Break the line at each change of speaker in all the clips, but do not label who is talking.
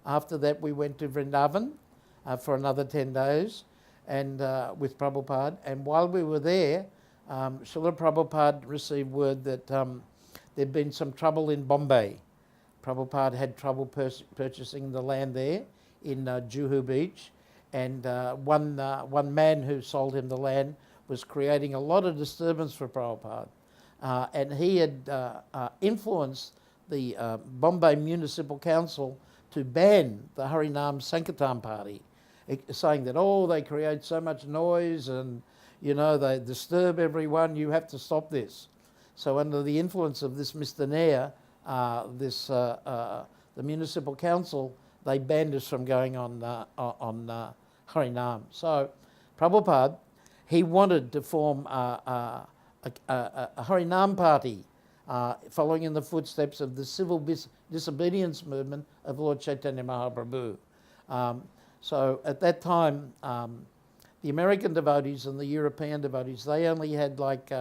After that, we went to Vrindavan for another 10 days and with Prabhupada. And while we were there, Srila Prabhupada received word that there'd been some trouble in Bombay. Prabhupada had trouble purchasing the land there in Juhu Beach, and one man who sold him the land was creating a lot of disturbance for Prabhupada. And he had influenced the Bombay Municipal Council to ban the Harinam Sankirtan party, saying that, oh, they create so much noise and, you know, they disturb everyone, you have to stop this. So under the influence of this Mr. Nair, the municipal council, they banned us from going on Harinam. So Prabhupada, he wanted to form a Harinam party, following in the footsteps of the civil disobedience movement of Lord Chaitanya Mahaprabhu. So at that time, the American devotees and the European devotees, they only had like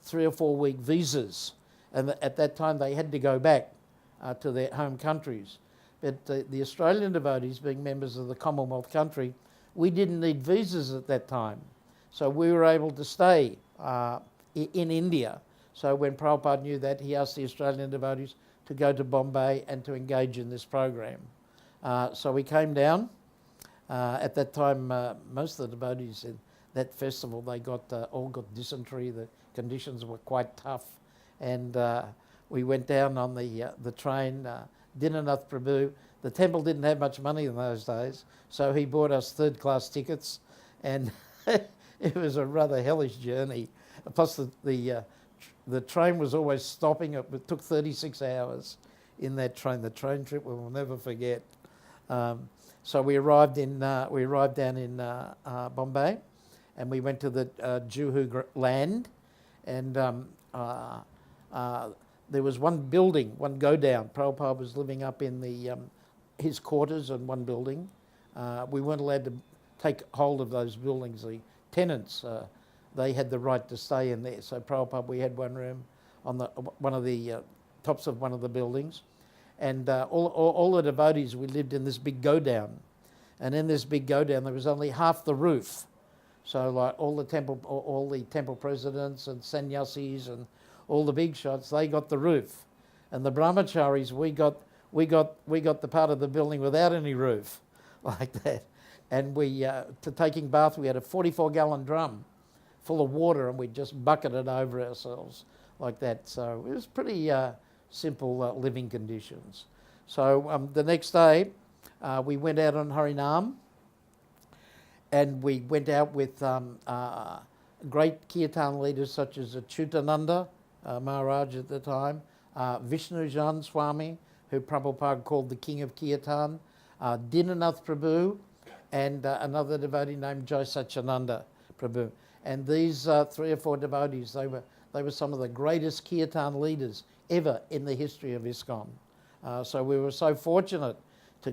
3 or 4 week visas. And at that time, they had to go back to their home countries. But the Australian devotees, being members of the Commonwealth country, we didn't need visas at that time. So we were able to stay in India. So when Prabhupada knew that, he asked the Australian devotees to go to Bombay and to engage in this program. So we came down. At that time, most of the devotees in that festival, they all got dysentery. The conditions were quite tough. And we went down on the train. Dinanath Prabhu, the temple didn't have much money in those days, so he bought us 3rd-class tickets, and it was a rather hellish journey. Plus the train was always stopping. It took 36 hours in that train. The train trip we will never forget. So we arrived down in Bombay, and we went to the Juhu land, and there was one building, one go-down. Prabhupada was living up in his quarters in one building. We weren't allowed to take hold of those buildings. The tenants, they had the right to stay in there. So Prabhupada, we had one room on one of the tops of one of the buildings. And all the devotees, we lived in this big go-down. And in this big go-down, there was only half the roof. So like all the temple presidents and sannyasis and all the big shots, they got the roof. And the brahmacharis, we got the part of the building without any roof, like that. And to taking bath, we had a 44-gallon drum full of water, and we just bucketed over ourselves like that. So it was pretty simple living conditions. So the next day, we went out on Harinam, and we went out with great kirtan leaders such as Achyutananda Maharaj at the time, Vishnu Jan Swami, who Prabhupada called the King of Kirtan, Dinanath Prabhu, and another devotee named Jai Satchananda Prabhu. And these 3 or 4 devotees, they were some of the greatest kirtan leaders ever in the history of ISKCON. So we were so fortunate to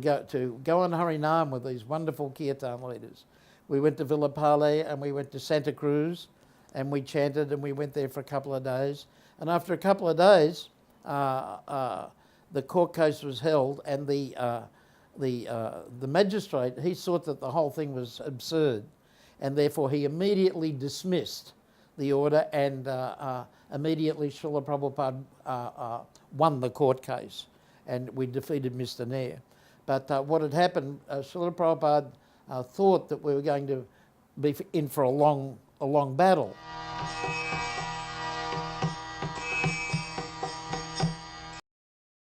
go on Harinam with these wonderful kirtan leaders. We went to Villapale and we went to Santa Cruz, and we chanted, and we went there for a couple of days. And after a couple of days, the court case was held, and the magistrate, he thought that the whole thing was absurd, and therefore he immediately dismissed the order, and immediately Srila Prabhupada won the court case, and we defeated Mr. Nair. But what had happened, Srila Prabhupada thought that we were going to be in for a long battle.